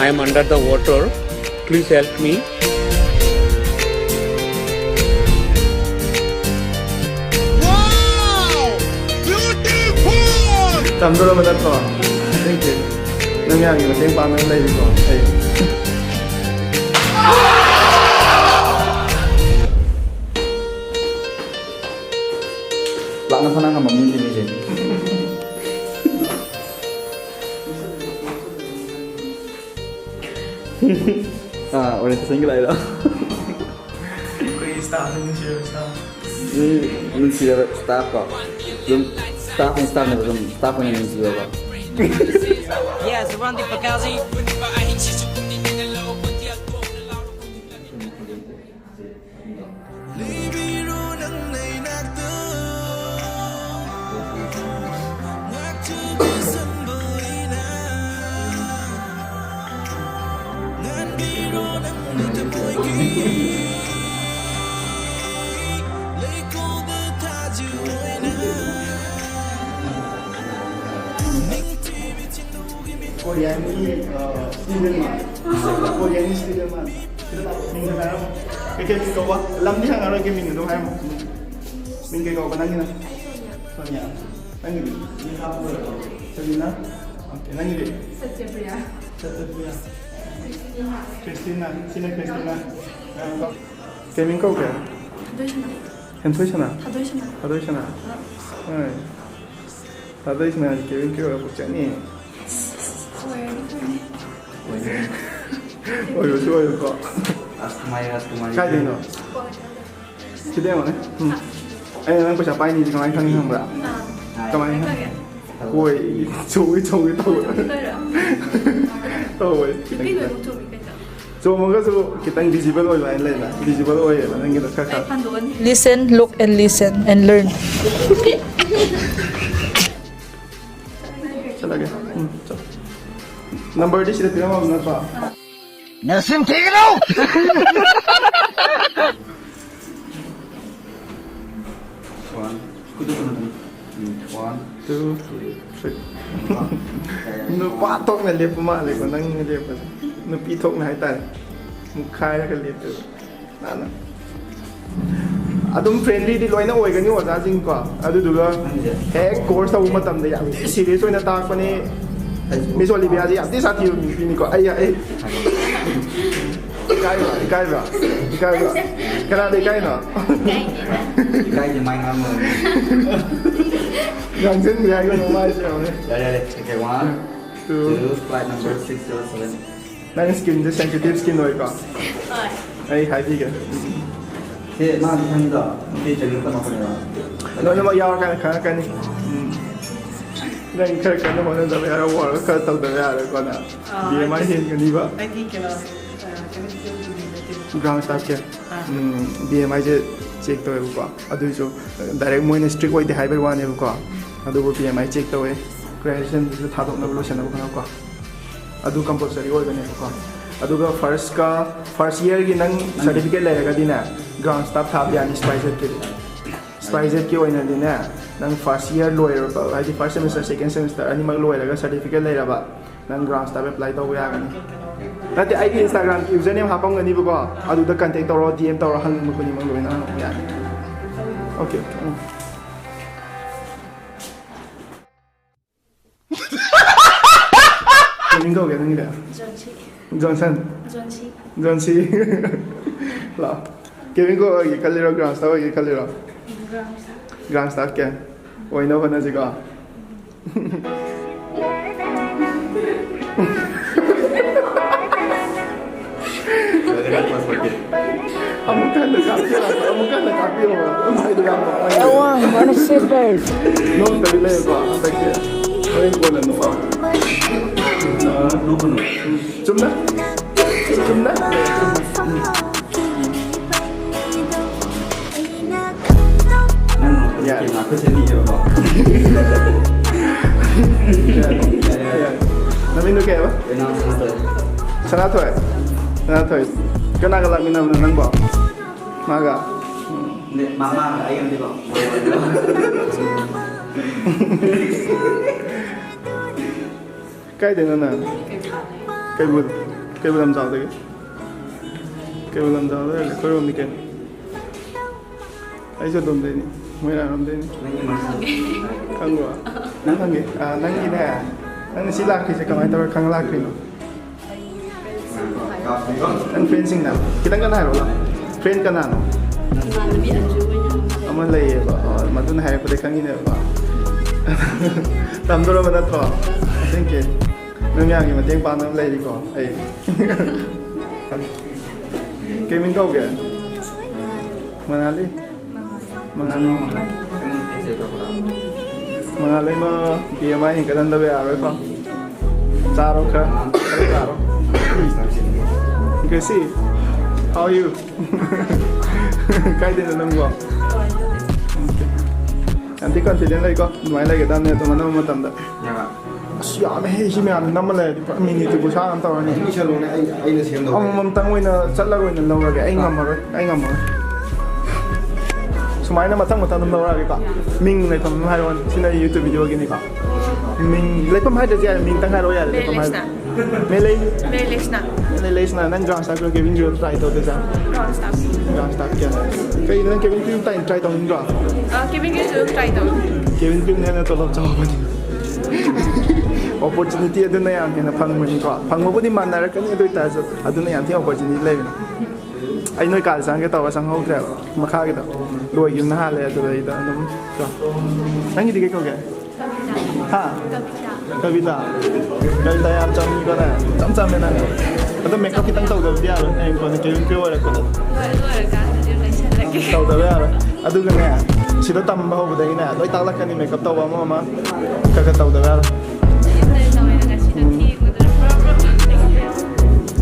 am under the water. Please help me. Tầm tôi mà đất cỏ. Anh chị, nó nghe người tiếng ba mấy đây đi cỏ. Bạn nó phân năng mà mình gì gì. Orientation cái này đó. Mình chỉ là staff cỏ. Staff and staff never come. Staff when you see over. Yes, Randy Pakazi. Korean student man, Korean student man. Mình thấy không? Cái mình có quá, lâm đi hàng rồi cái mình đâu hay không? Mình cái có cái năng như này, sao nhỉ? Năng như đi học rồi, sao đi nào? Okay, năng như gì? Satyapriya. Satyapriya. Christina, xin chào Christina. Cái mình có cái? Hentoishana. Hadoishana. Rồi. Hadoishana cái mình kêu là một chữ này. Ôi 좋아요 그거. 아스마이. 가이드노. 기대하네. 아니 난 그저 빨리 지금 많이 하는 거야. 가만히. 거의 조이 또. 또 왜? So mga so kitang visible oil line line visible oil nang gina kaka. Listen, look, and listen, and learn. Talaga. Number di sila pinamag na pa. Nelson, take it out! One, 2, 3. No patok na lip ma le ko nang lip. No pitok na haitan. Mukha na ka lip. Nana. Adum friendly di loina oi gani wa ja jing ko. Adu duga hek course ta matam da ya. Serious oina ta ko ni Miss Olivia ji ati sathi ni ko ai ai. Ikai ba. Kana de kai no. cái gì may ngon rồi. Gang chân người ko no mai sao ne. Đây. Okay, 1, 2, flight number 607. Nang skin the sensitive skin oi ko. Ai hai di ke. Thế mà đi thằng đó, đi chơi được tao không được. No ya kan ni. Nang kar kan no na da ya wa ka tau da ya ko na. Di mai hin kan ni ba. I think Ground staff ke. BMI je check to ko. Adu so direct mo in strict way the high one ko. Adu ko BMI check to we. Graduation ju tha dok na lo sena ko. Adu compulsory oi bane ko. Adu ga first year gi nang certificate le ga dina ground staff tha ya ni spice ki oina dina nang first year lawyer ba ai first semester second semester ani mag lawyer ga certificate le ra ba nang ground staff apply to ya ga ni Nanti I Instagram username hapang gani ba ko adu da contact toro DM toro hang mo ko ni mang loina ya okay Mình có cái gì đó Johnson là cái mình có cái calero ground staff cái calero ground staff kia ôi nó vẫn là gì cả Amukan na kapi mo. May dugang mo. Ewan, ano si Bird? No, tabi lang ko. Tagya. Ay, ko na no. Chumna. Ya, aku sendiri ya, Pak. Namin kayo ba? Kenal sama. Sanatoy. Kana ka lang minam nang ba? Maga. Mama ayun di ba? Kay din na. Kay bud. Cái làm giàu đấy. Cái làm giàu đấy là khơi ôm đi cái. Ấy cho tôm đây nè. Mới là tôm đây nè. Khang quá. Khang gì? À nang gì nè. Nang si lạc thì sẽ cầm ai tao khang lạc thì nó. Anh friend sinh nào? Kita kan haro lah. Friend kan ano? Aman lay ba. Matun haro ko de kangin ba. Tamdoro man atro. Thank you. Nung yang ma teng pa nam lay di ko. Ai. Gaming kau ke? Manali? Manali. Manali mo BMI hin kadan da be aro ko. Charo ka. Charo. Good see. How are you? Cái gì là ngon. Anh thích con thì đến đây có, máy này cái đam này tụi nó mà tầm đấy. Dạ mày hay gì mày ăn năm này, mình thì buổi sáng ăn tao này. Ini selalu ai là xem đâu. Ông tăng nguyên là rất là rồi lâu rồi cái anh ngầm rồi, anh ngầm rồi. Số máy nó mà tăng một tăng lâu rồi cái cả. Mình này tầm hai rồi, xin đây YouTube video cái này cả. Mình lấy phẩm hai được gì, mình tăng hai rồi lấy phẩm hai. Mele. Melisna. Mele na nang ground staff ko Kevin Grill try to design. Ground staff. Ground staff kya. Kaya nang Kevin Grill try to ngra. Kevin Grill try to. Kevin Grill na to love job ni. Opportunity adu na yan na phang mun ko. Phang mo pudi man na kan ni doi ta so adu na yan thi opportunity le. Ai noi ka sang ke to sang ho tre. Ma kha ke to. Loi yum na ha le to dai da num. Nang ni dige ko ke. Ha. Kavita. Kavita yang macam ni kan, macam mana? Atau makeup kita tahu dah dia, kau nak kewin kewin aku dah. Tahu dah dia. Aduh kan ya, sudah tambah apa dah ini? Doi tak lakukan ni makeup tahu apa mama? Kakak tahu dah dia.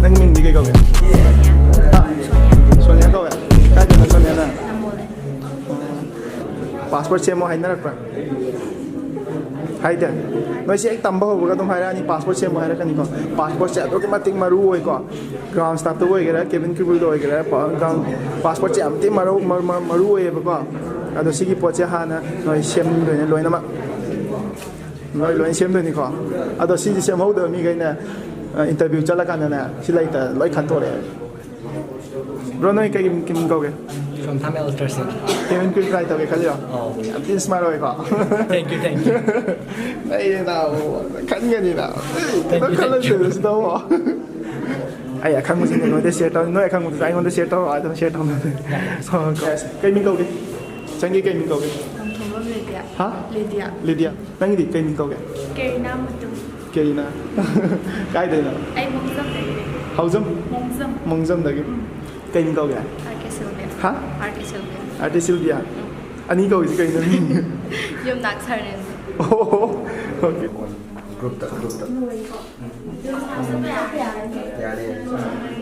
Nang min di kau ke? Ha, Sonia kau ya? Kau jangan Sonia na. Passport saya mau hainar apa? Hai dia. Nói sẽ tầm bao gồm các thông hai ra như passport xem một hai ra cái gì còn passport sẽ có cái mặt tính maru rồi có ground staff tôi cái đó Kevin Grill rồi cái đó ground passport sẽ tính maru rồi có à đó cái passport sẽ hana nói xem rồi nói nè mà nói xem rồi nè có à đó xem hậu đó mi cái nè interview cho là cái nè xin lại ta lấy khăn thôi rồi nói cái kim câu cái From Tamil Ultrasound. Kevin Grill try tao cái cái gì đó anh tin smart rồi có Thank you. đây nào khăn cái gì nào nó khăn lên từ đâu hả ai à khăn một gì nói để share tao nói khăn một cái nói để share tao ai tao share tao rồi cái mình câu cái chẳng cái mình câu cái hả Lydia đang gì cái mình câu cái Kerina Mutu. Kerina cái đây nào Ay Mongzam đấy. hậu dâm mong dâm đấy cái mình câu cái Arke Sylvia. hả Arke Sylvia. Arte Sylvia anh ấy câu gì cái này Yung Naxaren. oh okay Grup tak. Ya deh.